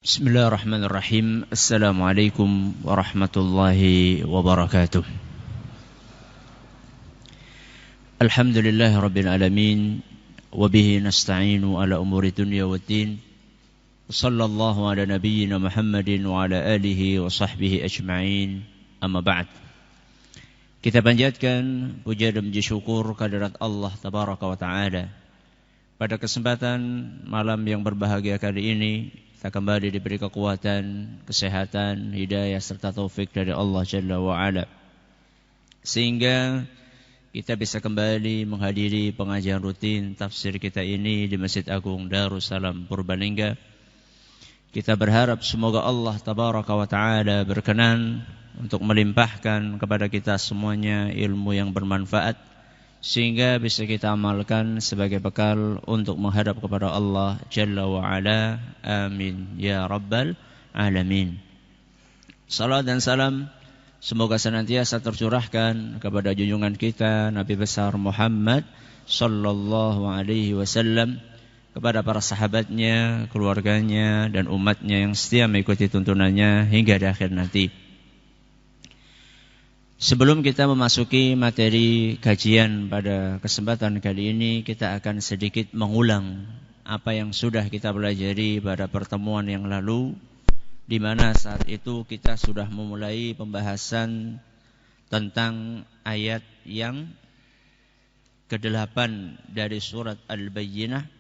Bismillahirrahmanirrahim. Assalamualaikum warahmatullahi wabarakatuh. Alhamdulillahi rabbil alamin. Wabihi nasta'inu ala umuri dunya waddin. Sallallahu ala nabiyyina Muhammadin wa ala alihi wa sahbihi ajma'in. Amma ba'd. Kita panjatkan puja dan puji syukur kehadirat Allah tabaraka wa ta'ala. Pada kesempatan malam yang berbahagia kali ini, kita kembali diberi kekuatan, kesehatan, hidayah serta taufik dari Allah Jalla wa Ala, sehingga kita bisa kembali menghadiri pengajian rutin tafsir kita ini di Masjid Agung Darussalam Purbalingga. Kita berharap semoga Allah Tabaraka wa Ta'ala berkenan untuk melimpahkan kepada kita semuanya ilmu yang bermanfaat, sehingga bisa kita amalkan sebagai bekal untuk menghadap kepada Allah Jalla wa Ala. Amin ya rabbal alamin. Salam dan salam semoga senantiasa tercurahkan kepada junjungan kita Nabi besar Muhammad sallallahu alaihi wasallam, kepada para sahabatnya, keluarganya dan umatnya yang setia mengikuti tuntunannya hingga di akhir nanti. Sebelum kita memasuki materi kajian pada kesempatan kali ini, kita akan sedikit mengulang apa yang sudah kita pelajari pada pertemuan yang lalu, di mana saat itu kita sudah memulai pembahasan tentang ayat yang ke-8 dari surat Al-Bayyinah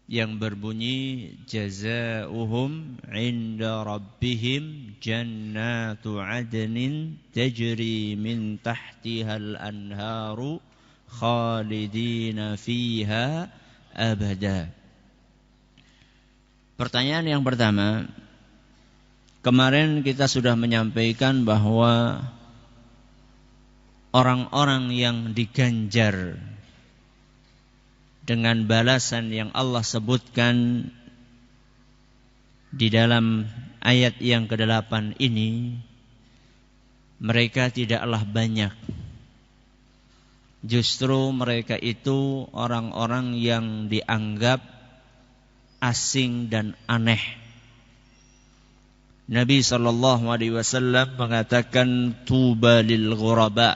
yang berbunyi jazaohum 'inda rabbihim jannatu 'adnin tajri min tahtihal anharu khalidina fiha abada. Pertanyaan yang pertama, kemarin kita sudah menyampaikan bahwa orang-orang yang diganjar dengan balasan yang Allah sebutkan di dalam ayat yang ke-8 ini, mereka tidaklah banyak. Justru mereka itu orang-orang yang dianggap asing dan aneh. Nabi SAW mengatakan tuba lil ghuraba,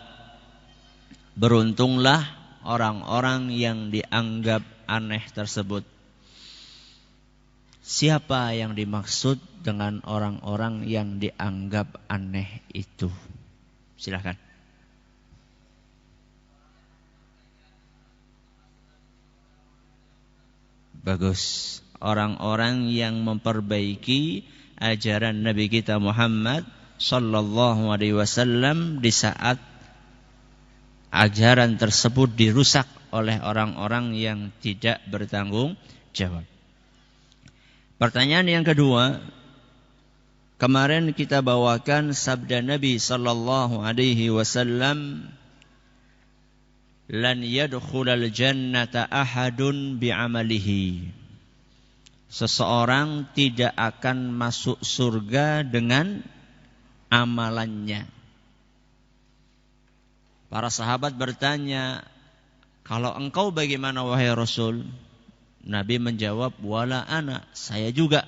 beruntunglah orang-orang yang dianggap aneh tersebut. Siapa yang dimaksud dengan orang-orang yang dianggap aneh itu? Silakan. Bagus. Orang-orang yang memperbaiki ajaran Nabi kita Muhammad sallallahu alaihi wasallam di saat ajaran tersebut dirusak oleh orang-orang yang tidak bertanggung jawab. Pertanyaan yang kedua, kemarin kita bawakan sabda Nabi sallallahu alaihi wasallam, lan yadkhulal jannata ahadun bi'amalihi. Seseorang tidak akan masuk surga dengan amalannya. Para sahabat bertanya, kalau engkau bagaimana wahai Rasul? Nabi menjawab, wala ana, saya juga.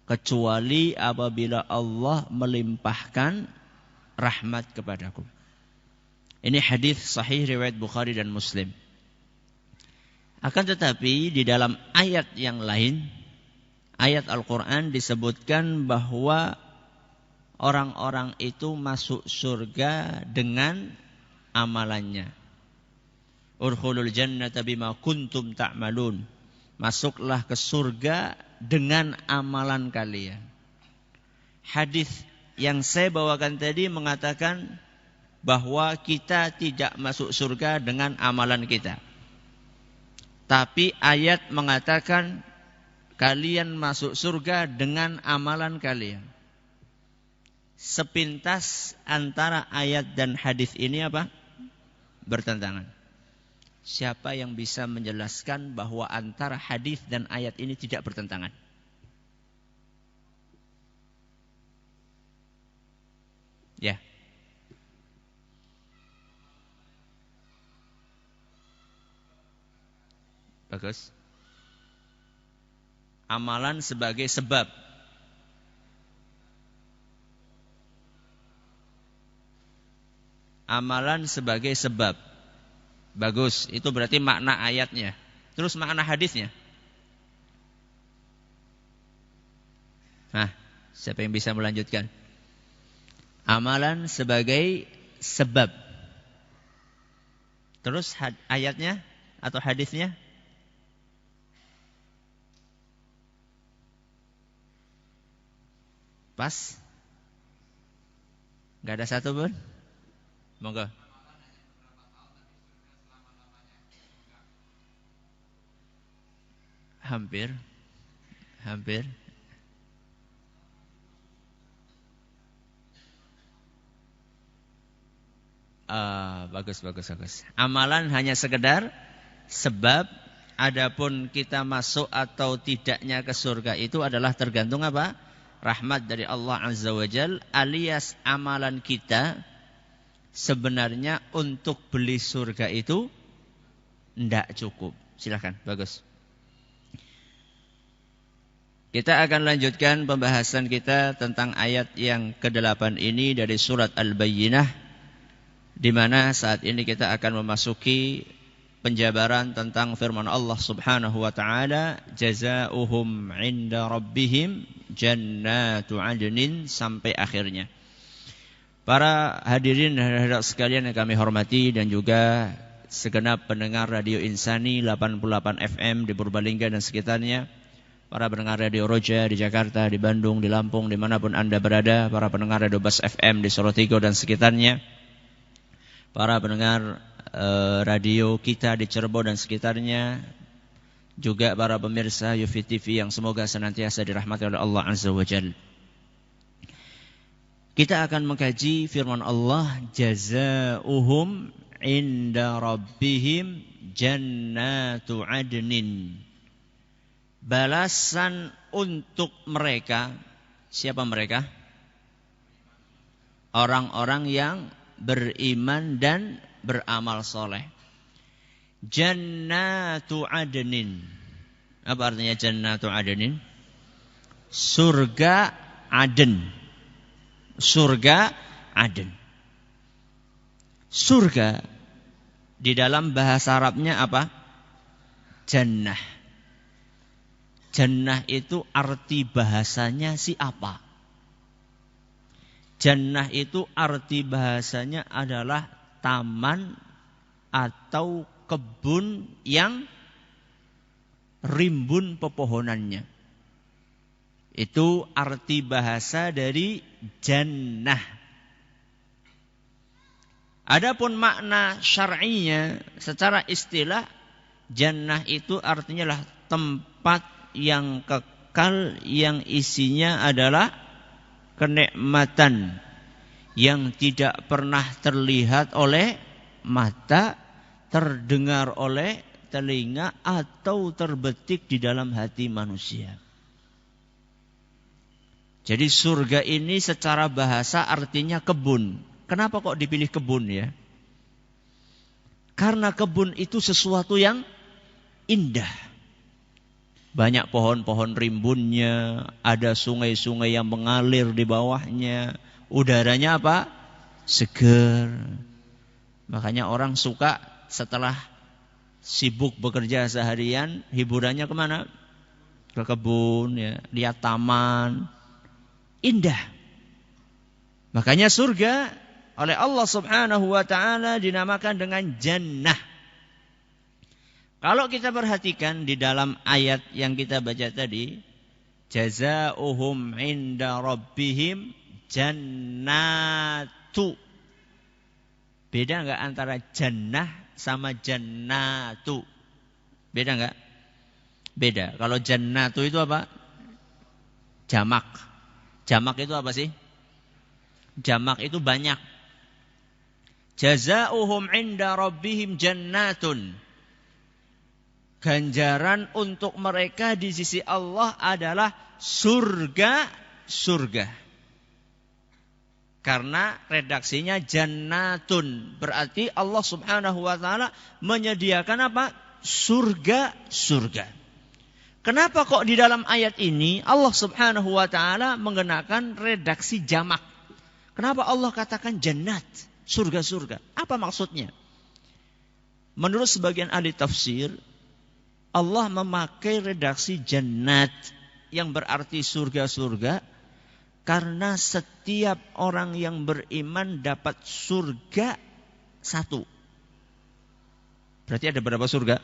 Kecuali apabila Allah melimpahkan rahmat kepadaku. Ini hadis sahih riwayat Bukhari dan Muslim. Akan tetapi di dalam ayat yang lain, ayat Al-Quran disebutkan bahwa orang-orang itu masuk surga dengan amalannya. Udkhulul jannata bima kuntum ta'malun. Masuklah ke surga dengan amalan kalian. Hadis yang saya bawakan tadi mengatakan bahwa kita tidak masuk surga dengan amalan kita. Tapi ayat mengatakan kalian masuk surga dengan amalan kalian. Sepintas antara ayat dan hadis ini apa? Bertentangan. Siapa yang bisa menjelaskan bahwa antara hadis dan ayat ini tidak bertentangan? Ya. Bagus. Amalan sebagai sebab. Amalan sebagai sebab. Bagus, itu berarti makna ayatnya. Terus makna hadisnya. Nah, siapa yang bisa melanjutkan? Amalan sebagai sebab. Terus ayatnya atau hadisnya? Pas? Gak ada satu pun? Monggo. Hampir. Bagus. Amalan hanya sekedar sebab, adapun kita masuk atau tidaknya ke surga itu adalah tergantung apa? Rahmat dari Allah Azza wa Jal, alias amalan kita sebenarnya untuk beli surga itu tidak cukup. Silakan, bagus. Kita akan lanjutkan pembahasan kita tentang ayat yang ke-8 ini dari surat Al-Bayyinah, di mana saat ini kita akan memasuki penjabaran tentang firman Allah Subhanahu wa taala, jazaohum 'inda rabbihim jannatu 'adnin, sampai akhirnya. Para hadirin dan hadirat sekalian yang kami hormati, dan juga segenap pendengar Radio Insani 88 FM di Purbalingga dan sekitarnya, para pendengar Radio Roja di Jakarta, di Bandung, di Lampung, dimanapun Anda berada, para pendengar Radio Bas FM di Sorotigo dan sekitarnya, para pendengar radio kita di Cirebon dan sekitarnya, juga para pemirsa Yufi TV yang semoga senantiasa dirahmati oleh Allah Azza wa Jalla. Kita akan mengkaji firman Allah, jazaohum 'inda rabbihim jannatu 'adnin. Balasan untuk mereka. Siapa mereka? Orang-orang yang beriman dan beramal soleh. Jannatu 'adnin. Apa artinya jannatu 'adnin? Surga Aden. Surga Aden. Surga di dalam bahasa Arabnya apa? Jannah. Jannah itu arti bahasanya siapa? Jannah itu arti bahasanya adalah taman atau kebun yang rimbun pepohonannya. Itu arti bahasa dari jannah. Adapun makna syar'inya secara istilah, jannah itu artinya lah tempat yang kekal yang isinya adalah kenikmatan yang tidak pernah terlihat oleh mata, terdengar oleh telinga, atau terbetik di dalam hati manusia. Jadi surga ini secara bahasa artinya kebun. Kenapa kok dipilih kebun ya? Karena kebun itu sesuatu yang indah. Banyak pohon-pohon rimbunnya, ada sungai-sungai yang mengalir di bawahnya. Udaranya apa? Seger. Makanya orang suka setelah sibuk bekerja seharian, hiburannya kemana? Ke kebun, ya, lihat taman. Indah. Makanya surga oleh Allah Subhanahu wa taala dinamakan dengan jannah. Kalau kita perhatikan di dalam ayat yang kita baca tadi, jazaohum 'inda rabbihim jannatu. Beda enggak antara jannah sama jannatu? Beda enggak? Beda. Kalau jannatu itu apa? Jamak. Jamak itu apa sih? Jamak itu banyak. Jazaohum 'inda rabbihim jannatun. Ganjaran untuk mereka di sisi Allah adalah surga. Karena redaksinya jannatun. Berarti Allah Subhanahu wa ta'ala menyediakan apa? Surga. Kenapa kok di dalam ayat ini Allah Subhanahu wa taala menggunakan redaksi jamak? Kenapa Allah katakan jannat, surga-surga? Apa maksudnya? Menurut sebagian ahli tafsir, Allah memakai redaksi jannat yang berarti surga-surga karena setiap orang yang beriman dapat surga satu. Berarti ada berapa surga?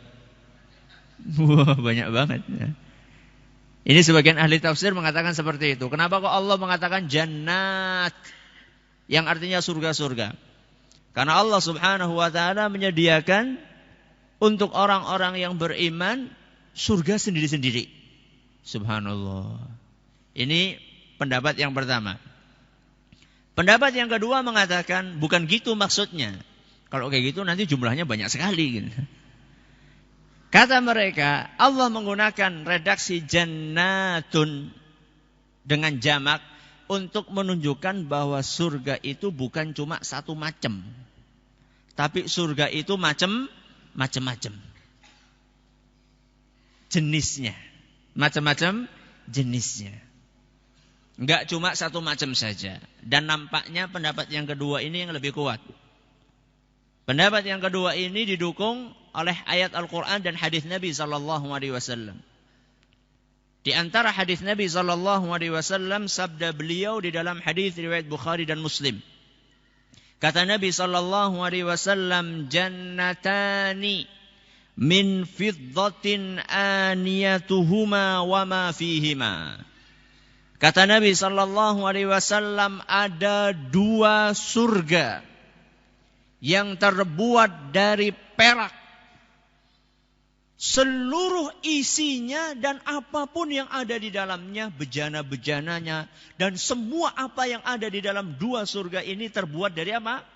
Wah, banyak banget. Ini sebagian ahli tafsir mengatakan seperti itu. Kenapa kok Allah mengatakan jannat yang artinya surga-surga? Karena Allah Subhanahu wa taala menyediakan untuk orang-orang yang beriman surga sendiri-sendiri. Subhanallah. Ini pendapat yang pertama. Pendapat yang kedua mengatakan bukan gitu maksudnya. Kalau kayak gitu nanti jumlahnya banyak sekali gitu. Kata mereka, Allah menggunakan redaksi jannatun dengan jamak untuk menunjukkan bahwa surga itu bukan cuma satu macam. Tapi surga itu macam-macam. Jenisnya. Macam-macam jenisnya. Enggak cuma satu macam saja. Dan nampaknya pendapat yang kedua ini yang lebih kuat. Pendapat yang kedua ini didukung oleh ayat Al-Quran dan hadis Nabi SAW. Di antara hadis Nabi SAW, sabda beliau di dalam hadis riwayat Bukhari dan Muslim. Kata Nabi SAW, jannatani min fiddatin aniyatuhuma wa ma fihima. Kata Nabi SAW, ada dua surga yang terbuat dari perak. Seluruh isinya dan apapun yang ada di dalamnya, bejana-bejananya, dan semua apa yang ada di dalam dua surga ini terbuat dari apa?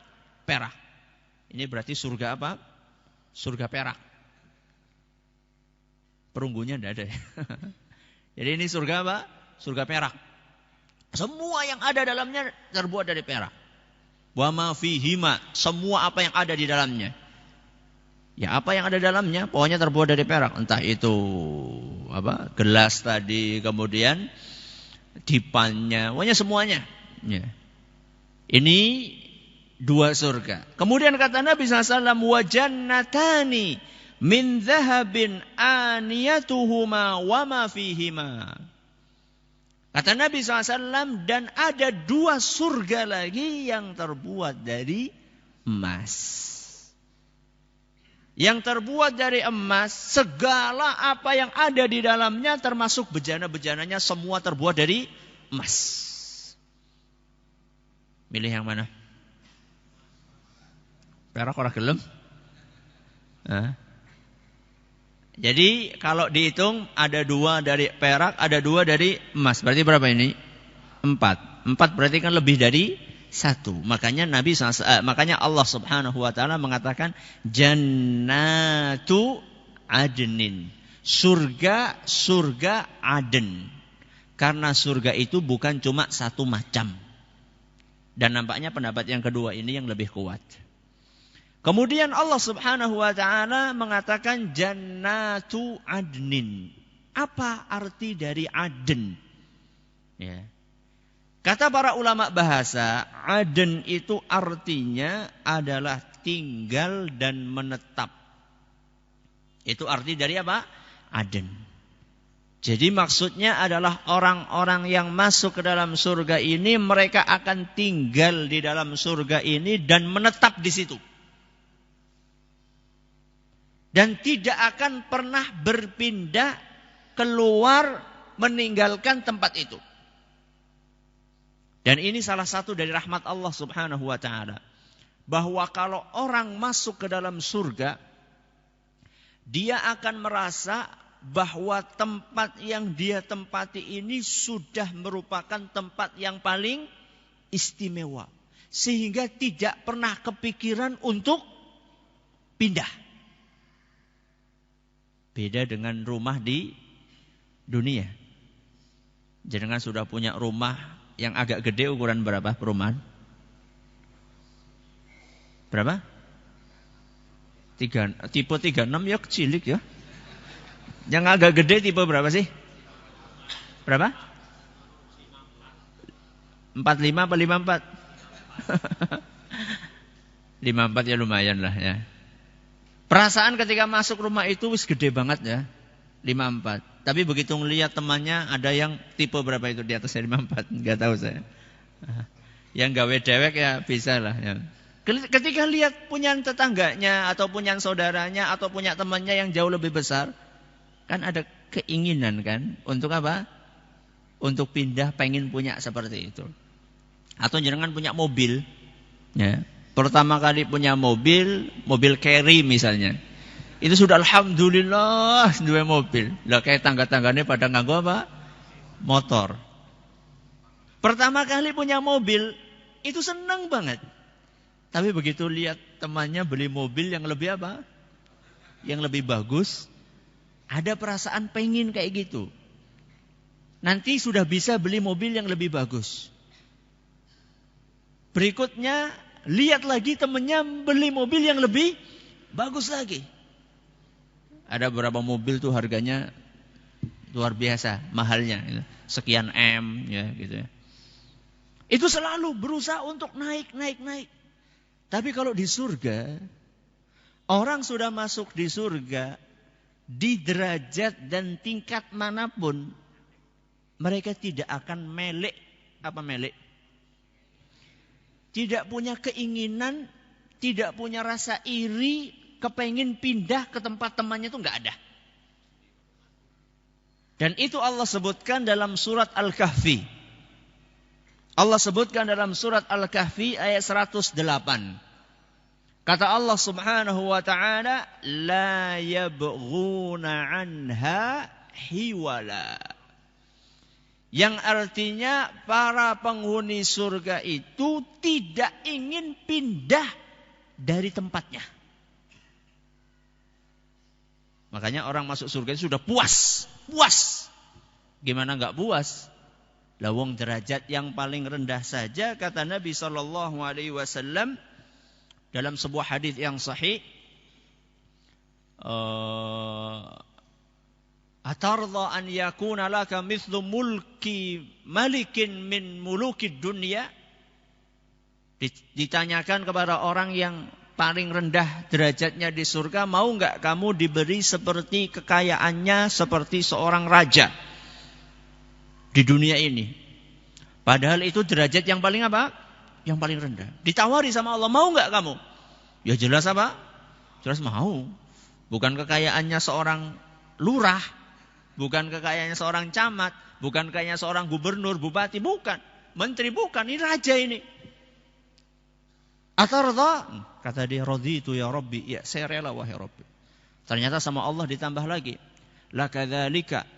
Perak. Ini berarti surga apa? Surga perak. Perunggunya tidak ada. Jadi ini surga apa? Surga perak. Semua yang ada dalamnya terbuat dari perak. Wa ma fihima, semua apa yang ada di dalamnya. Ya apa yang ada di dalamnya, pokoknya terbuat dari perak. Entah itu apa, gelas tadi, kemudian dipannya, pokoknya semuanya. Ya. Ini dua surga. Kemudian kata Nabi SAW, wa jannatani min dhahabin aniyatuhuma wa ma fihima. Kata Nabi SAW, dan ada dua surga lagi yang terbuat dari emas. Yang terbuat dari emas, segala apa yang ada di dalamnya termasuk bejana-bejananya semua terbuat dari emas. Milih yang mana? Perak orang gelem? Jadi kalau dihitung ada dua dari perak, ada dua dari emas. Berarti berapa ini? 4. 4 berarti kan lebih dari 1. Makanya makanya Allah Subhanahu wa taala mengatakan jannatu adnin. Surga Aden. Karena surga itu bukan cuma satu macam. Dan nampaknya pendapat yang kedua ini yang lebih kuat. Kemudian Allah Subhanahu wa taala mengatakan jannatu adnin. Apa arti dari Aden? Ya. Kata para ulama bahasa, Aden itu artinya adalah tinggal dan menetap. Itu arti dari apa? Aden. Jadi maksudnya adalah orang-orang yang masuk ke dalam surga ini, mereka akan tinggal di dalam surga ini dan menetap di situ. Dan tidak akan pernah berpindah keluar meninggalkan tempat itu. Dan ini salah satu dari rahmat Allah Subhanahu wa taala. Bahwa kalau orang masuk ke dalam surga, dia akan merasa bahwa tempat yang dia tempati ini sudah merupakan tempat yang paling istimewa. Sehingga tidak pernah kepikiran untuk pindah. Beda dengan rumah di dunia. Jangan sudah punya rumah yang agak gede, ukuran berapa perumahan? Berapa? Tipe 36 ya, kecilik ya. Yang agak gede tipe berapa sih? Berapa? 45 apa 54? 54 ya lumayan lah ya. Perasaan ketika masuk rumah itu wis gede banget ya. 54. Tapi begitu ngelihat temannya ada yang tipe berapa itu di atas 54, enggak tahu saya. Yang gawe dewek ya bisa lah ya. Ketika lihat punya tetangganya atau punya saudaranya atau punya temannya yang jauh lebih besar, kan ada keinginan kan untuk apa? Untuk pindah, pengen punya seperti itu. Atau jangan punya mobil ya. Pertama kali punya mobil carry misalnya. Itu sudah alhamdulillah dua mobil. Lah kayak tangga-tangganya pada nganggo apa? Motor. Pertama kali punya mobil itu senang banget. Tapi begitu lihat temannya beli mobil yang lebih apa? Yang lebih bagus, ada perasaan pengen kayak gitu. Nanti sudah bisa beli mobil yang lebih bagus. Berikutnya lihat lagi temannya beli mobil yang lebih bagus lagi. Ada beberapa mobil tuh harganya luar biasa mahalnya, sekian M ya gitu ya. Itu selalu berusaha untuk naik. Tapi kalau di surga, orang sudah masuk di surga, di derajat dan tingkat manapun, mereka tidak akan melek. Apa melek? Tidak punya keinginan, tidak punya rasa iri, kepengin pindah ke tempat temannya itu enggak ada. Dan itu Allah sebutkan dalam surat Al-Kahfi. Allah sebutkan dalam surat Al-Kahfi ayat 108. Kata Allah Subhanahu wa taala, la yabghuna anha hiwala. Yang artinya para penghuni surga itu tidak ingin pindah dari tempatnya. Makanya orang masuk surga itu sudah puas. Gimana enggak puas? Lawang derajat yang paling rendah saja kata Nabi SAW dalam sebuah hadis yang sahih, atarda an yakuna laka mithlu mulki malikin min mulukid dunya. Ditanyakan kepada orang yang paling rendah derajatnya di surga, mau enggak kamu diberi seperti kekayaannya seperti seorang raja di dunia ini? Padahal itu derajat yang paling apa? Yang paling rendah. Ditawari sama Allah, mau enggak kamu? Ya jelas apa? Jelas mau. Bukan kekayaannya seorang lurah, bukan kekayaannya seorang camat, bukan kekayaannya seorang gubernur, bupati, bukan. Menteri bukan, ini raja ini. Atarda, kata dia, raditu ya Rabbi, ya saya rela wahai Rabbi. Ternyata sama Allah ditambah lagi. La kadzalika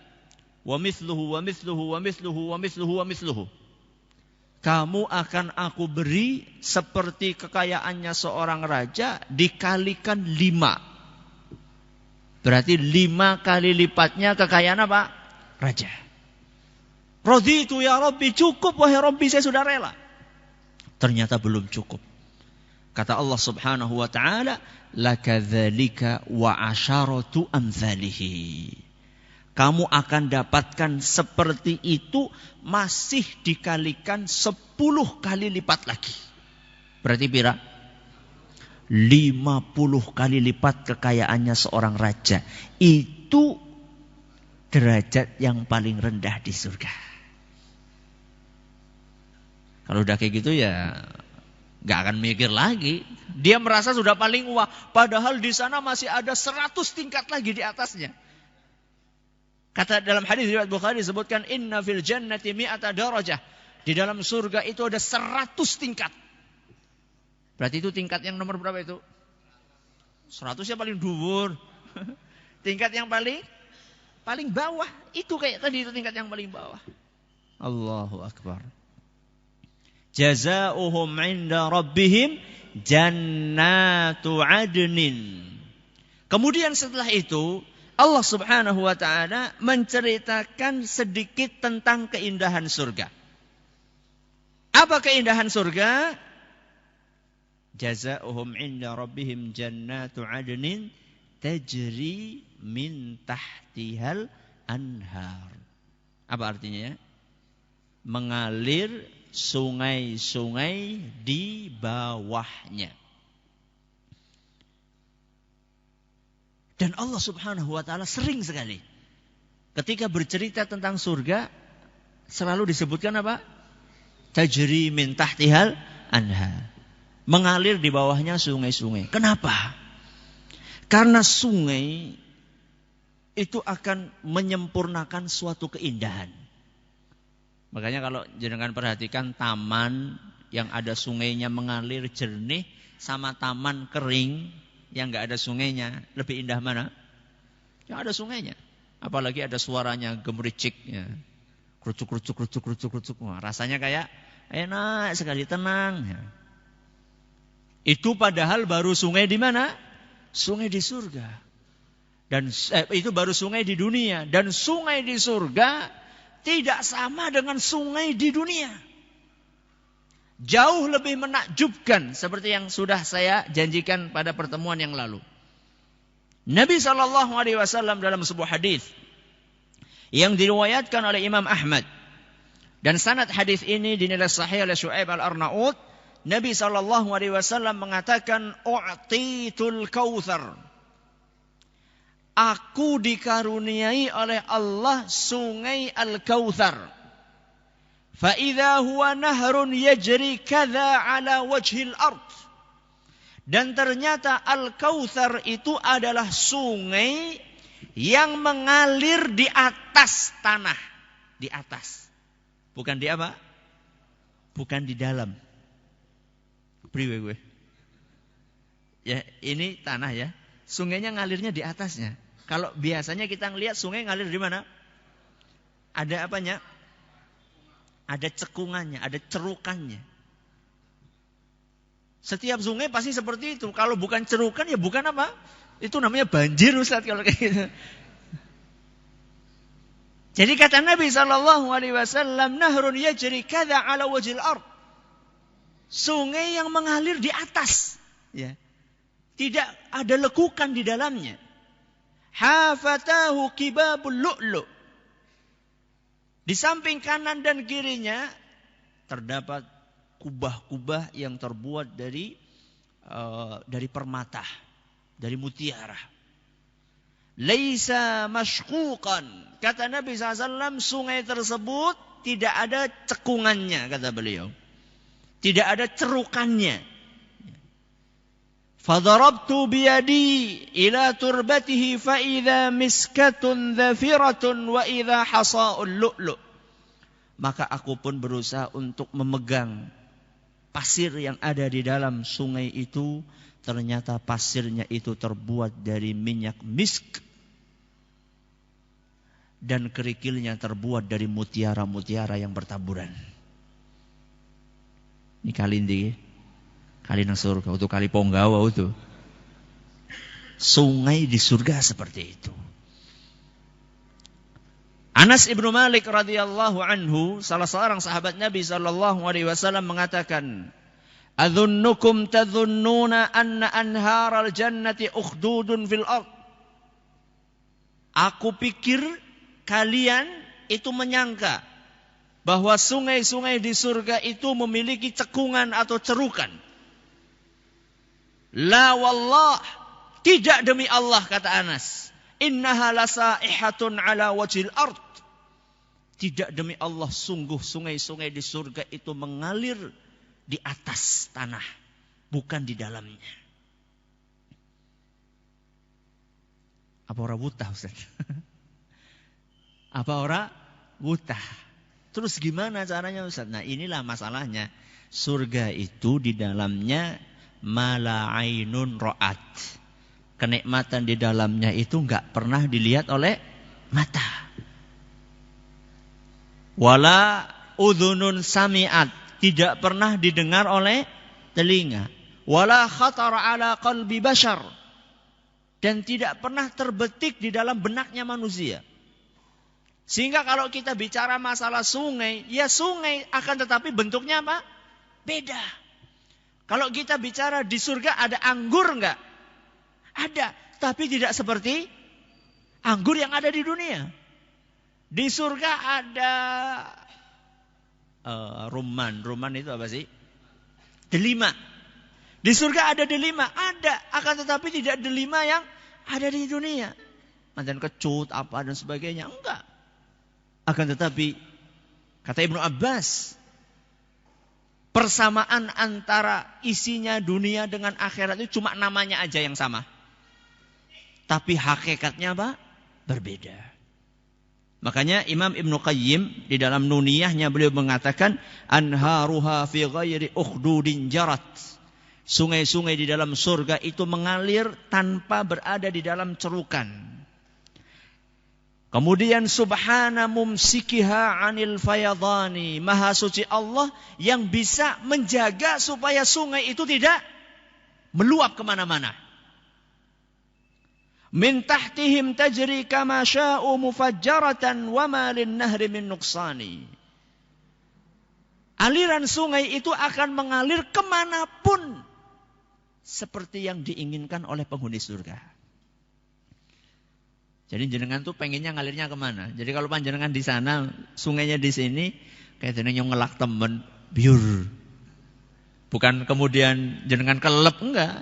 wa mithluhu wa mithluhu wa mithluhu wa mithluhu wa mithluhu. Kamu akan aku beri seperti kekayaannya seorang raja dikalikan 5. Berarti 5 kali lipatnya kekayaan apa? Raja. Raditu ya Rabbi, cukup wahai Rabbi, saya sudah rela. Ternyata belum cukup. Kata Allah Subhanahu wa taala, lakadzalika wa asyaratu amthalihi. Kamu akan dapatkan seperti itu masih dikalikan 10 kali lipat lagi. Berarti pira? 50 kali lipat kekayaannya seorang raja. Itu derajat yang paling rendah di surga. Kalau udah kayak gitu ya gak akan mikir lagi. Dia merasa sudah paling wah. Padahal di sana masih ada 100 tingkat lagi di atasnya. Kata dalam hadis riwayat Bukhari disebutkan inna fil jannati mi'ata darajah. Di dalam surga itu ada 100 tingkat. Berarti itu tingkat yang nomor berapa itu? 100 yang paling dhuwur. Tingkat yang paling bawah. Itu kayak tadi itu tingkat yang paling bawah. Allahu akbar. Jazaohum 'inda rabbihim jannatu 'adnin. Kemudian setelah itu Allah Subhanahu wa taala menceritakan sedikit tentang keindahan surga. Apa keindahan surga? Jazaohum 'inda rabbihim jannatu 'adnin tajri min tahtihal anhar. Apa artinya ya? Mengalir sungai-sungai di bawahnya. Dan Allah Subhanahu wa taala sering sekali ketika bercerita tentang surga selalu disebutkan apa? Tajri min tahtihal anhar. Mengalir di bawahnya sungai-sungai. Kenapa? Karena sungai itu akan menyempurnakan suatu keindahan. Makanya kalau jenengan perhatikan taman yang ada sungainya mengalir jernih sama taman kering yang enggak ada sungainya, lebih indah mana? Yang ada sungainya. Apalagi ada suaranya gemericiknya. Kerucuk. Wah, rasanya kayak enak sekali, tenang. Itu padahal baru sungai di mana? Sungai di surga. Dan itu baru sungai di dunia. Dan sungai di surga tidak sama dengan sungai di dunia. Jauh lebih menakjubkan seperti yang sudah saya janjikan pada pertemuan yang lalu. Nabi SAW dalam sebuah hadis yang diriwayatkan oleh Imam Ahmad dan sanad hadis ini dinilai sahih oleh Syu'aib al-Arnaud, Nabi SAW mengatakan u'titul kautsar. Aku dikaruniai oleh Allah sungai Al-Kautsar. فَإِذَا هُوَ نَهْرٌ يَجْرِي كَذَا عَلَى وَجْهِ الْأَرْضِ. Dan ternyata Al-Kautsar itu adalah sungai yang mengalir di atas tanah. Di atas. Bukan di apa? Bukan di dalam. Priwe gue. Ya, ini tanah ya. Sungainya ngalirnya di atasnya. Kalau biasanya kita ngelihat sungai ngalir di mana? Ada apanya? Ada cekungannya, ada cerukannya. Setiap sungai pasti seperti itu. Kalau bukan cerukan ya bukan apa? Itu namanya banjir Ustaz kalau kayak gitu. Jadi kata Nabi SAW, nahrun yajri kadha ala wajhil ard. Sungai yang mengalir di atas. Ya. Tidak ada lekukan di dalamnya. Hafatahu kibabul lu'lu'. Di samping kanan dan kirinya terdapat kubah-kubah yang terbuat dari permata, dari mutiara. Laisa mashquqan. Kata Nabi SAW, sungai tersebut tidak ada cekungannya, kata beliau. Tidak ada cerukannya. Fadarabtu biyadi ila turbatihi fa idza miskatun dhafiratun wa idza hasa'ul lu'lu'. Maka aku pun berusaha untuk memegang pasir yang ada di dalam sungai itu. Ternyata pasirnya itu terbuat dari minyak misk. Dan kerikilnya terbuat dari mutiara-mutiara yang bertaburan. Ini kalindi. Kali nang surga, itu kali Ponggawa itu. Sungai di surga seperti itu. Anas ibnu Malik radhiyallahu anhu, salah seorang sahabat Nabi SAW mengatakan, "Adhunnukum tadhunnuna anna anharal jannati ukhdudun fil ard." Aku pikir kalian itu menyangka bahwa sungai-sungai di surga itu memiliki cekungan atau cerukan. La wallah, tidak demi Allah, kata Anas. Innaha lasaihatun ala wajhil ard. Tidak demi Allah, sungguh sungai-sungai di surga itu mengalir di atas tanah, bukan di dalamnya. Apa orang buta, Ustaz? Apa orang buta? Terus gimana caranya, Ustaz? Nah, inilah masalahnya. Surga itu di dalamnya mala ainun ra'at. Kenikmatan di dalamnya itu enggak pernah dilihat oleh mata. Wala udhunun sami'at, tidak pernah didengar oleh telinga. Wala khatara ala qalbi bashar, dan tidak pernah terbetik di dalam benaknya manusia. Sehingga kalau kita bicara masalah sungai, ya sungai akan tetapi bentuknya apa? Beda. Kalau kita bicara di surga ada anggur enggak? Ada, tapi tidak seperti anggur yang ada di dunia. Di surga ada rumman. Rumman itu apa sih? Delima. Di surga ada delima, ada. Akan tetapi tidak delima yang ada di dunia. Mantan kecut, apa dan sebagainya. Enggak. Akan tetapi, kata Ibnu Abbas, persamaan antara isinya dunia dengan akhirat itu cuma namanya aja yang sama. Tapi hakikatnya apa? Berbeda. Makanya Imam Ibnu Qayyim di dalam Nuniyahnya beliau mengatakan, anharuha fi ghairi ukhdudin jarat. Sungai-sungai di dalam surga itu mengalir tanpa berada di dalam cerukan. Kemudian subhana mumsikiha anil fayadhani. Maha suci Allah yang bisa menjaga supaya sungai itu tidak meluap kemana-mana. Min tahtihim tajri kama sya'u mufajjaratan wa ma lin nahri min nuqsani. Aliran sungai itu akan mengalir kemanapun seperti yang diinginkan oleh penghuni surga. Jadi jenengan tuh pengennya ngalirnya kemana? Jadi kalau panjenengan di sana, sungainya di sini, kayak jenengan ngelak temen, biur. Bukan kemudian jenengan kelep, enggak.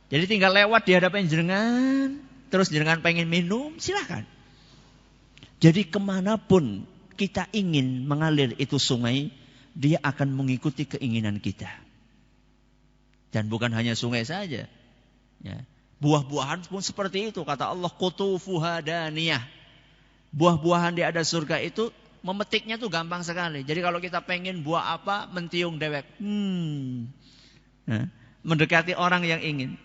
Jadi tinggal lewat di hadapan jenengan, terus jenengan pengen minum, silakan. Jadi kemanapun kita ingin mengalir itu sungai, dia akan mengikuti keinginan kita. Dan bukan hanya sungai saja. Ya. Buah-buahan pun seperti itu. Kata Allah, qutufuha daniyah. Buah-buahan di ada surga itu, memetiknya tuh gampang sekali. Jadi kalau kita pengen buah apa, mentiung dewek. Nah, mendekati orang yang ingin.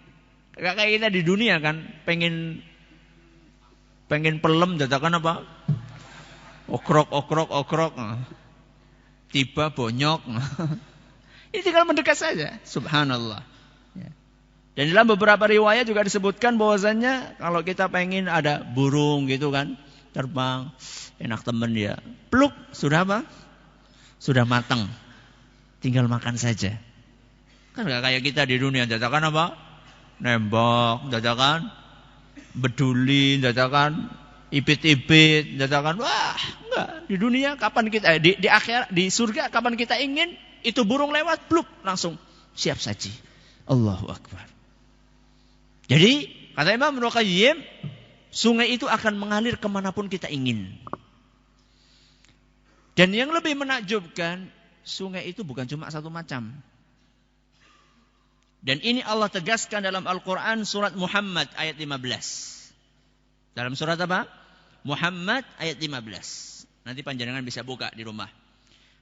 Kayak kita di dunia kan, pengen pelem, dadakan apa? Okrok. Tiba bonyok. Ini tinggal mendekat saja. Subhanallah. Ya. Dan dalam beberapa riwayat juga disebutkan bahwasannya kalau kita pengen ada burung gitu kan, terbang, enak temen dia. Pluk, sudah apa? Sudah matang. Tinggal makan saja. Kan gak kayak kita di dunia, dadakan apa? Nembak, dadakan beduli, dadakan ipit-ipit, dadakan wah, enggak. Di dunia kapan kita di akhirat, di surga kapan kita ingin, itu burung lewat, pluk, langsung siap saji. Allahu Akbar. Jadi, kata Imam Ibnu Qayyim, sungai itu akan mengalir kemanapun kita ingin. Dan yang lebih menakjubkan, sungai itu bukan cuma satu macam. Dan ini Allah tegaskan dalam Al-Quran surat Muhammad ayat 15. Dalam surat apa? Muhammad ayat 15. Nanti panjenengan bisa buka di rumah.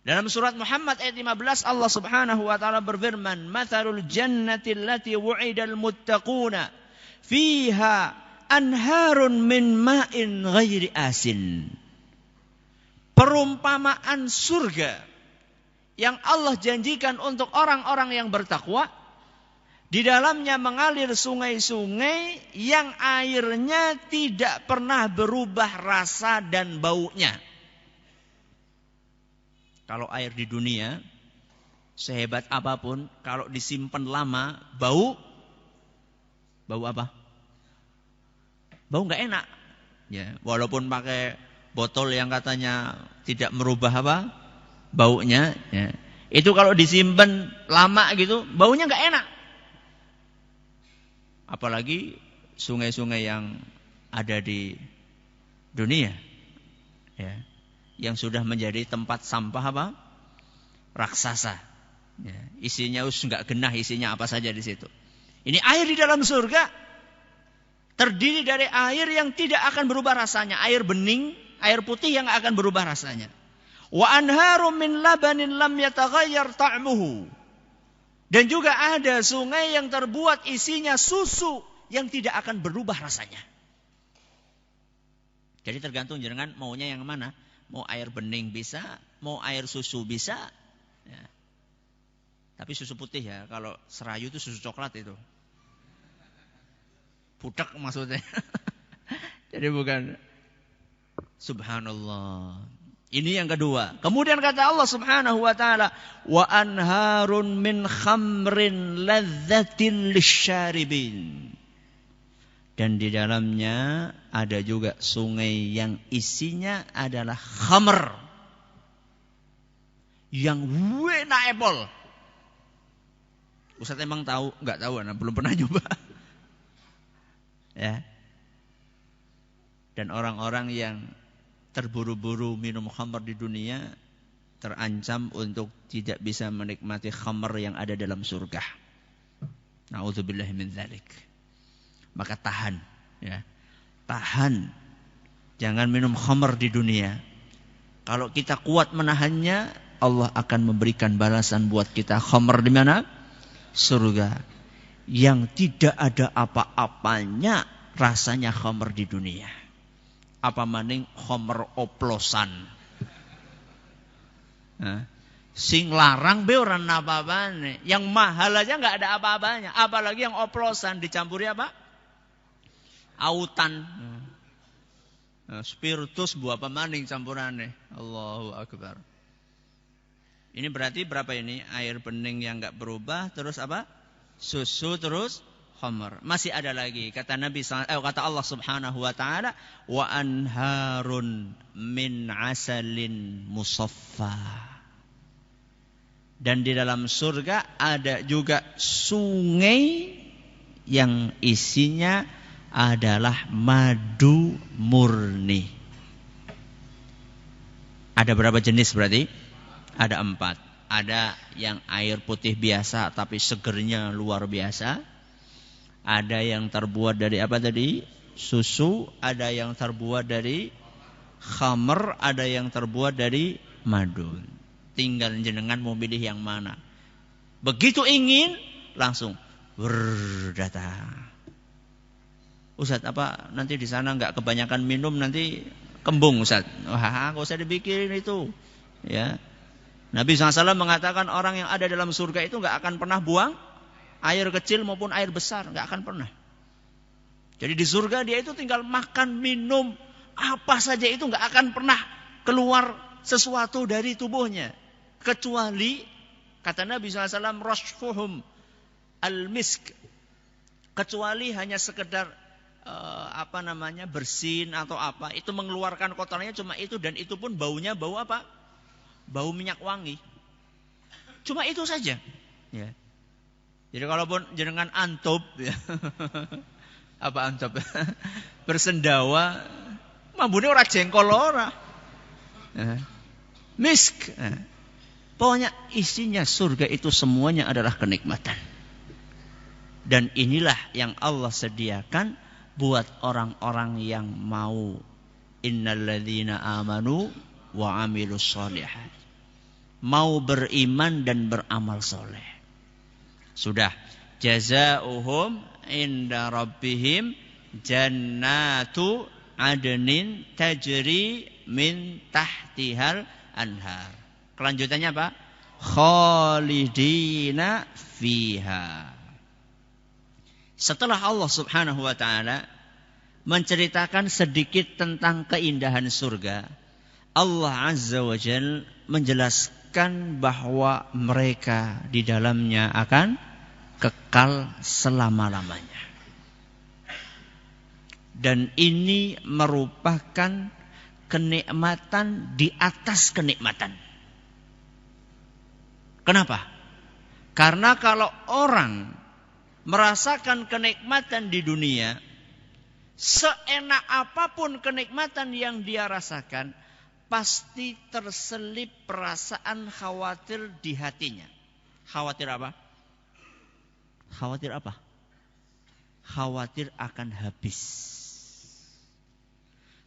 Dalam surat Muhammad ayat 15 Allah Subhanahu wa taala berfirman, "Matsalul jannati allati wu'idal muttaquna fiha anharun min ma'in ghairi asin." Perumpamaan surga yang Allah janjikan untuk orang-orang yang bertakwa, di dalamnya mengalir sungai-sungai yang airnya tidak pernah berubah rasa dan baunya. Kalau air di dunia, sehebat apapun, kalau disimpan lama, bau apa? Bau nggak enak. Ya, walaupun pakai botol yang katanya tidak merubah apa? Baunya. Ya. Itu kalau disimpan lama gitu, baunya nggak enak. Apalagi sungai-sungai yang ada di dunia, ya, yang sudah menjadi tempat sampah apa? Raksasa. Ya, isinya nggak genah, isinya apa saja di situ. Ini air di dalam surga terdiri dari air yang tidak akan berubah rasanya, air bening, air putih yang akan berubah rasanya. Wa anharum min labanin lam yataghayyar ta'muhu. Dan juga ada sungai yang terbuat isinya susu yang tidak akan berubah rasanya. Jadi tergantung jenengan maunya yang mana. Mau air bening bisa, mau air susu bisa. Ya. Tapi susu putih ya, kalau serayu itu susu coklat itu. Budak maksudnya. Jadi bukan. Subhanallah. Ini yang kedua. Kemudian kata Allah Subhanahu wa taala, wa anharun min khamrin ladzatin lisyaribin. Dan di dalamnya ada juga sungai yang isinya adalah khamr. Yang wena apple. Ustaz emang tahu? Enggak tahu, belum pernah nyoba. Ya. Dan orang-orang yang terburu-buru minum khamr di dunia terancam untuk tidak bisa menikmati khamr yang ada dalam surga. Na'udzubillahi min dzalik. Maka tahan, ya. Tahan. Jangan minum khamr di dunia. Kalau kita kuat menahannya, Allah akan memberikan balasan buat kita. Khamr di mana? Surga. Yang tidak ada apa-apanya rasanya khamr di dunia. Apa maning khamr oplosan. Nah, sing larang be ora apa-apane. Yang mahal aja enggak ada apa-apanya. Apalagi yang oplosan dicampuri apa? Autan. Nah, spiritus buah apa maning campurane. Allahu akbar. Ini berarti berapa ini? Air bening yang enggak berubah, terus apa? Susu, terus khamr. Masih ada lagi. Kata kata Allah Subhanahu wa taala, wa anharun min asalin musaffa. Dan di dalam surga ada juga sungai yang isinya adalah madu murni. Ada berapa jenis berarti? Ada 4. Ada yang air putih biasa tapi segernya luar biasa. Ada yang terbuat dari apa tadi? Susu. Ada yang terbuat dari khamr. Ada yang terbuat dari madu. Tinggal jenengan mau pilih yang mana. Begitu ingin, langsung datang. Ustaz, apa nanti di sana enggak kebanyakan minum nanti kembung Ustaz? Wah, enggak usah dipikirin itu. Ya. Nabi SAW mengatakan orang yang ada dalam surga itu enggak akan pernah buang air kecil maupun air besar, enggak akan pernah. Jadi di surga dia itu tinggal makan, minum, apa saja itu enggak akan pernah keluar sesuatu dari tubuhnya. Kecuali, kata Nabi SAW, rashfuhum al-misk. Kecuali hanya sekedar bersin atau apa. Itu mengeluarkan kotorannya cuma itu. Dan itu pun baunya bau apa? Bau minyak wangi. Cuma itu saja. Ya. Jadi kalaupun jenengan antop, ya. Apa antop? Bersendawa, mambune ora jengkol ora. Misk. Pokoknya isinya surga itu semuanya adalah kenikmatan. Dan inilah yang Allah sediakan buat orang-orang yang mau. Innalladzina amanu wa amilus sholihat. Mau beriman dan beramal soleh. Sudah. Jazaohum inda rabbihim jannatu adnin tajri min tahtihal anhar. Kelanjutannya apa? Khalidina fiha. Setelah Allah Subhanahu wa taala menceritakan sedikit tentang keindahan surga, Allah Azza wa Jalla menjelaskan bahwa mereka di dalamnya akan kekal selama-lamanya. Dan ini merupakan kenikmatan di atas kenikmatan. Kenapa? Karena kalau orang merasakan kenikmatan di dunia, seenak apapun kenikmatan yang dia rasakan, pasti terselip perasaan khawatir di hatinya. Khawatir apa? Khawatir apa? Khawatir akan habis.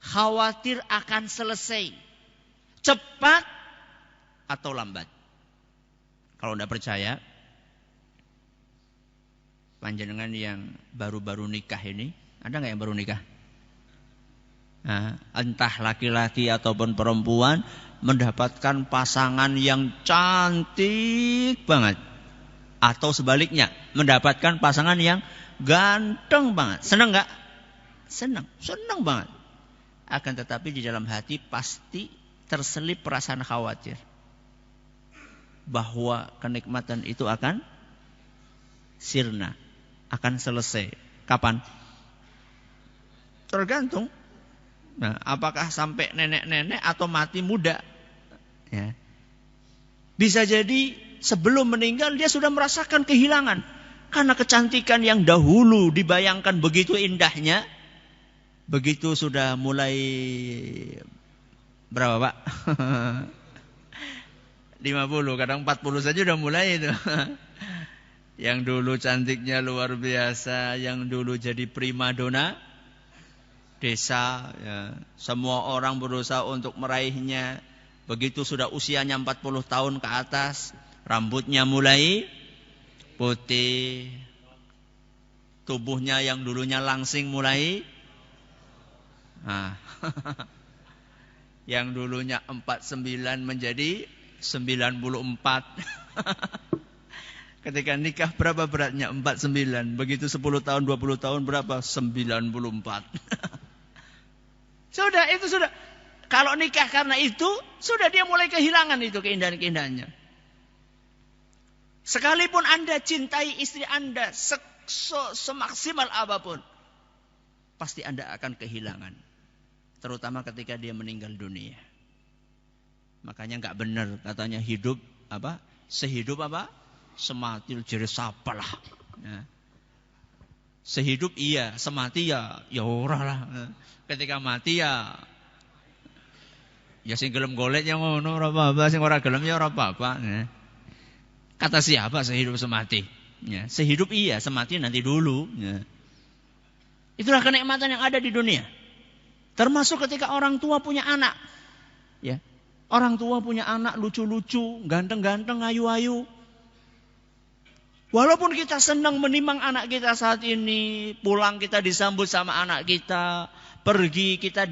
Khawatir akan selesai. Cepat atau lambat. Kalau tidak percaya, panjenengan yang baru-baru nikah ini, ada nggak yang baru nikah? Nah, entah laki-laki ataupun perempuan mendapatkan pasangan yang cantik banget, atau sebaliknya mendapatkan pasangan yang ganteng banget, senang nggak? Senang banget. Akan tetapi di dalam hati pasti terselip perasaan khawatir bahwa kenikmatan itu akan sirna, akan selesai. Kapan? Tergantung. Nah, apakah sampai nenek-nenek atau mati muda? Ya. Bisa jadi sebelum meninggal dia sudah merasakan kehilangan. Karena kecantikan yang dahulu dibayangkan begitu indahnya, begitu sudah mulai berapa Pak? 50, kadang 40 saja udah mulai itu. Yang dulu cantiknya luar biasa, yang dulu jadi primadona desa, ya. Semua orang berusaha untuk meraihnya. Begitu sudah usianya 40 tahun ke atas, rambutnya mulai putih, tubuhnya yang dulunya langsing mulai, yang dulunya 49 menjadi 94. Ketika nikah berapa beratnya? 49. Begitu 10 tahun, 20 tahun berapa? 94. Sudah, itu sudah. Kalau nikah karena itu, sudah dia mulai kehilangan itu keindahan-keindahannya. Sekalipun Anda cintai istri Anda semaksimal apapun, pasti Anda akan kehilangan. Terutama ketika dia meninggal dunia. Makanya enggak benar katanya hidup apa? Sehidup apa? Semati jere sapalah. Ya. Sehidup iya, semati ya ora lah. Ketika mati ya sing gelem golek ya ngono ora apa-apa, sing ora gelem ya ora apa-apa. Ya. Kata siapa sehidup semati? Ya. Sehidup iya, semati nanti dulu. Ya. Itulah kenikmatan yang ada di dunia. Termasuk ketika orang tua punya anak. Ya. Orang tua punya anak lucu-lucu, ganteng-ganteng, ayu-ayu. Walaupun kita senang menimang anak kita saat ini, pulang kita disambut sama anak kita, pergi kita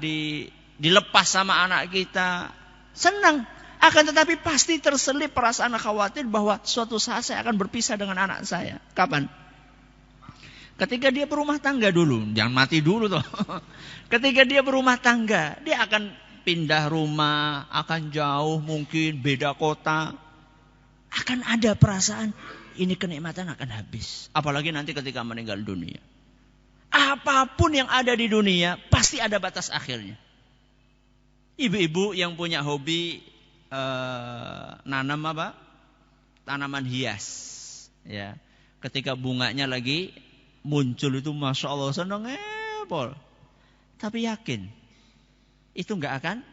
dilepas sama anak kita, senang. Akan tetapi pasti terselip perasaan khawatir bahwa suatu saat saya akan berpisah dengan anak saya. Kapan? Ketika dia berumah tangga dulu, jangan mati dulu toh. Ketika dia berumah tangga, dia akan pindah rumah, akan jauh mungkin beda kota. Akan ada perasaan ini kenikmatan akan habis. Apalagi nanti ketika meninggal dunia. Apapun yang ada di dunia pasti ada batas akhirnya. Ibu-ibu yang punya hobi nanam apa? Tanaman hias. Ya. Ketika bunganya lagi muncul itu Masya Allah senang ngepol. Tapi yakin itu enggak akan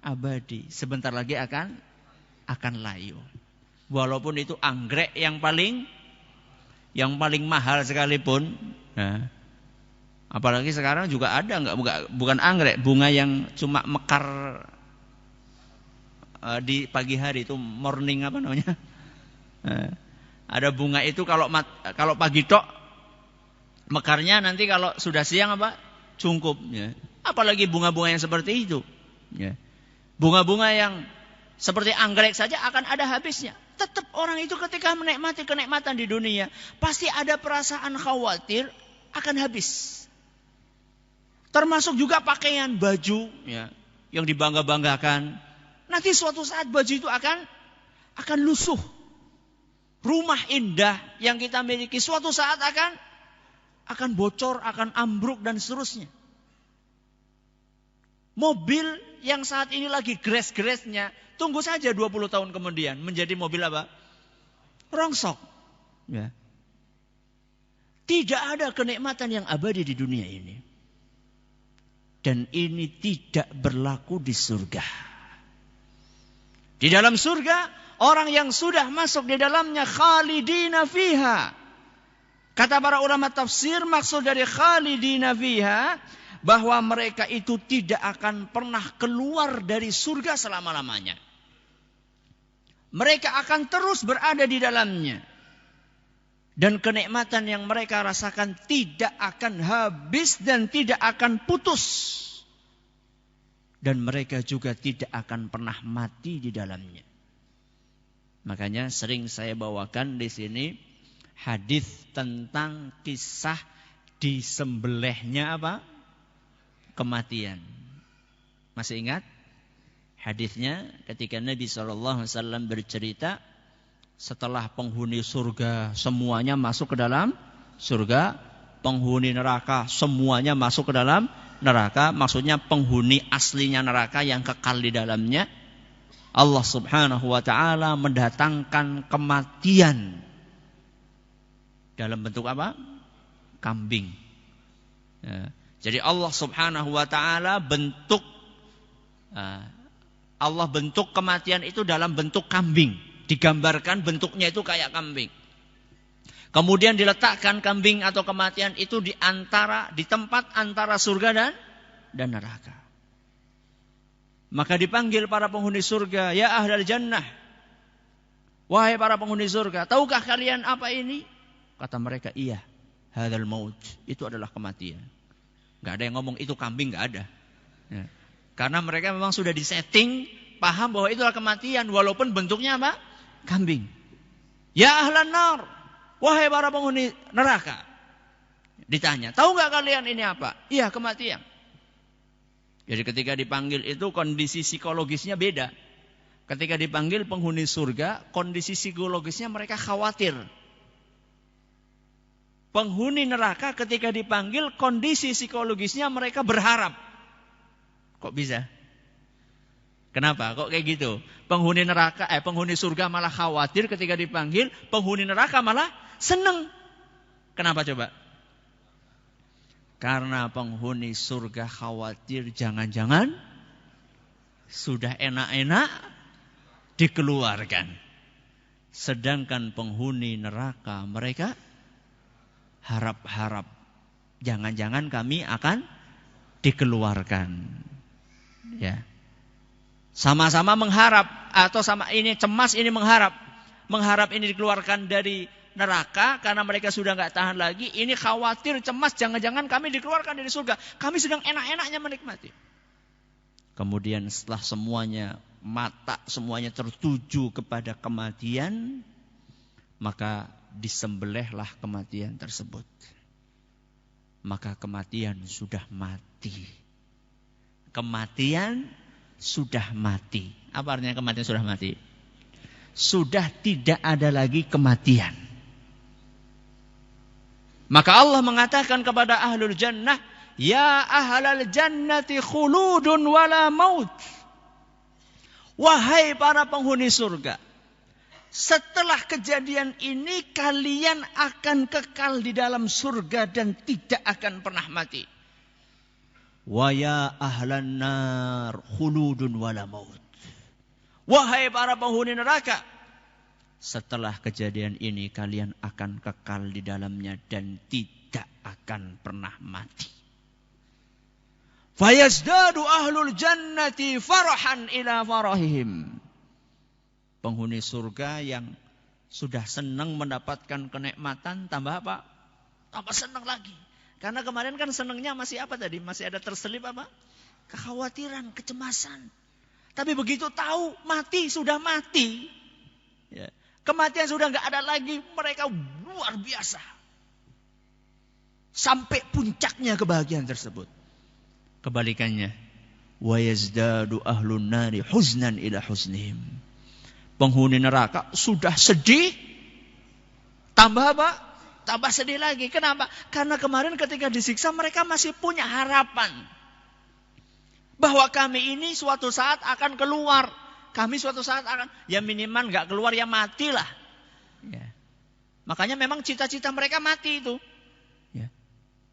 abadi. Sebentar lagi akan layu. Walaupun itu anggrek yang paling mahal sekalipun. Nah, apalagi sekarang juga ada bukan anggrek, bunga yang cuma mekar di pagi hari itu morning apa namanya? Nah, ada bunga itu kalau pagi tok mekarnya, nanti kalau sudah siang apa? Cungkup. Ya. Apalagi bunga-bunga yang seperti itu. Ya. Bunga-bunga yang seperti anggrek saja akan ada habisnya. Tetap orang itu ketika menikmati kenikmatan di dunia, pasti ada perasaan khawatir akan habis. Termasuk juga pakaian, baju, ya, yang dibangga-banggakan. Nanti suatu saat baju itu akan lusuh. Rumah indah yang kita miliki suatu saat akan bocor, akan ambruk dan seterusnya. Mobil yang saat ini lagi gres-gresnya, tunggu saja 20 tahun kemudian menjadi mobil apa? Rongsok. Ya. Tidak ada kenikmatan yang abadi di dunia ini. Dan ini tidak berlaku di surga. Di dalam surga, orang yang sudah masuk di dalamnya khalidina fiha. Kata para ulama tafsir, maksud dari khalidina fiha, bahwa mereka itu tidak akan pernah keluar dari surga selama-lamanya. Mereka akan terus berada di dalamnya. Dan kenikmatan yang mereka rasakan tidak akan habis dan tidak akan putus. Dan mereka juga tidak akan pernah mati di dalamnya. Makanya sering saya bawakan di sini hadis tentang kisah disembelihnya apa? Kematian. Masih ingat? Hadisnya ketika Nabi SAW bercerita, setelah penghuni surga semuanya masuk ke dalam surga, penghuni neraka semuanya masuk ke dalam neraka, maksudnya penghuni aslinya neraka yang kekal di dalamnya. Allah Subhanahu wa taala mendatangkan kematian dalam bentuk apa? Kambing. Ya. Jadi Allah Subhanahu wa taala bentuk kematian itu dalam bentuk kambing. Digambarkan bentuknya itu kayak kambing. Kemudian diletakkan kambing atau kematian itu di tempat antara surga dan neraka. Maka dipanggil para penghuni surga, ya ahlal jannah. Wahai para penghuni surga, tahukah kalian apa ini? Kata mereka, iya, hadzal maut. Itu adalah kematian. Enggak ada yang ngomong itu kambing, enggak ada. Ya. Karena mereka memang sudah disetting, paham bahwa itulah kematian walaupun bentuknya apa? Kambing. Ya ahlan nar. Wahai para penghuni neraka. Ditanya, tahu enggak kalian ini apa? Iya, kematian. Jadi ketika dipanggil itu kondisi psikologisnya beda. Ketika dipanggil penghuni surga, kondisi psikologisnya mereka khawatir. Penghuni neraka ketika dipanggil kondisi psikologisnya mereka berharap. Kok bisa? Kenapa? Kok kayak gitu? Penghuni surga malah khawatir ketika dipanggil, penghuni neraka malah seneng. Kenapa coba? Karena penghuni surga khawatir jangan-jangan sudah enak-enak dikeluarkan. Sedangkan penghuni neraka mereka harap-harap jangan-jangan kami akan dikeluarkan. Ya. Sama-sama mengharap atau sama ini cemas ini mengharap. Mengharap ini dikeluarkan dari neraka karena mereka sudah enggak tahan lagi. Ini khawatir, cemas jangan-jangan kami dikeluarkan dari surga. Kami sedang enak-enaknya menikmati. Kemudian setelah semuanya tertuju kepada kematian, maka disembelihlah kematian tersebut. Maka kematian sudah mati. Kematian sudah mati. Apa artinya kematian sudah mati? Sudah tidak ada lagi kematian. Maka Allah mengatakan kepada ahlul jannah, ya ahlal jannati khuludun wala maut. Wahai para penghuni surga, setelah kejadian ini kalian akan kekal di dalam surga dan tidak akan pernah mati. Wa ya ahlan nar khuludun wala maut. Wahai para penghuni neraka, setelah kejadian ini kalian akan kekal di dalamnya dan tidak akan pernah mati. Fayazdadu ahlul jannati farahan ila farahihim. Penghuni surga yang sudah senang mendapatkan kenikmatan tambah apa? Tambah senang lagi. Karena kemarin kan senangnya masih apa tadi? Masih ada terselip apa? Kekhawatiran, kecemasan. Tapi begitu tahu mati, sudah mati. Ya. Kematian sudah enggak ada lagi, mereka luar biasa. Sampai puncaknya kebahagiaan tersebut. Kebalikannya, wa yazdadu ahlun nari huznan ila huznihim. Penghuni neraka sudah sedih, tambah apa? Tambah sedih lagi. Kenapa? Karena kemarin ketika disiksa mereka masih punya harapan bahwa kami ini suatu saat akan keluar. Kami suatu saat akan, ya minimal nggak keluar, ya matilah. Ya. Makanya memang cita-cita mereka mati itu. Ya.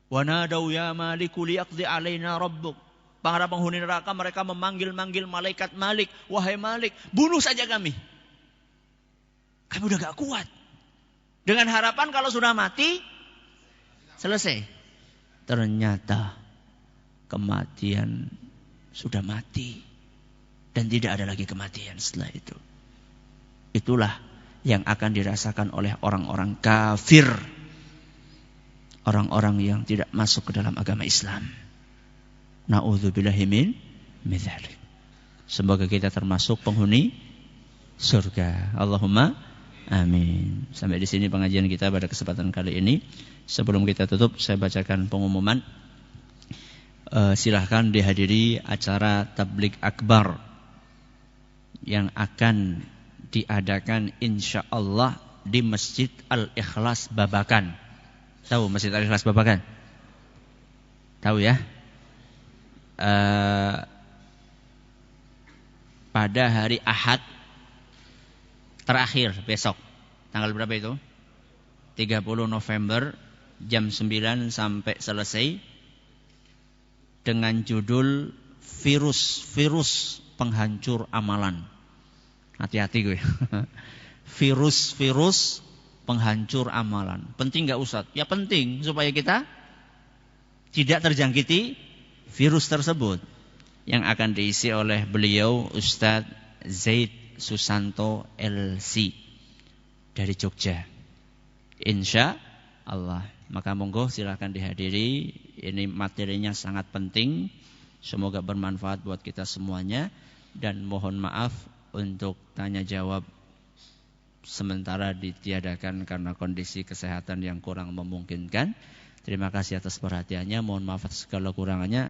Wa nadau ya maliku liyaqdi alaina rabbuk. Para penghuni neraka mereka memanggil-manggil malaikat Malik, wahai Malik, bunuh saja kami. Kami udah gak kuat. Dengan harapan kalau sudah mati, selesai. Ternyata kematian sudah mati. Dan tidak ada lagi kematian setelah itu. Itulah yang akan dirasakan oleh orang-orang kafir. Orang-orang yang tidak masuk ke dalam agama Islam. Na'udzubillahi min dzalik. Semoga kita termasuk penghuni surga. Allahumma amin. Sampai di sini pengajian kita pada kesempatan kali ini. Sebelum kita tutup, saya bacakan pengumuman. Silahkan dihadiri acara tabligh akbar yang akan diadakan insyaallah di Masjid Al-Ikhlas Babakan. Tahu Masjid Al-Ikhlas Babakan? Tahu ya? Pada hari Ahad terakhir besok. Tanggal berapa itu? 30 November jam 9 sampai selesai dengan judul virus penghancur amalan. Hati-hati gue. Virus penghancur amalan. Penting gak Ustaz? Ya penting supaya kita tidak terjangkiti virus tersebut. Yang akan diisi oleh beliau Ustadz Zaid Susanto LC dari Jogja. Insya Allah. Maka monggo silahkan dihadiri. Ini materinya sangat penting. Semoga bermanfaat buat kita semuanya. Dan mohon maaf untuk tanya jawab sementara ditiadakan karena kondisi kesehatan yang kurang memungkinkan. Terima kasih atas perhatiannya. Mohon maaf atas segala kurangannya.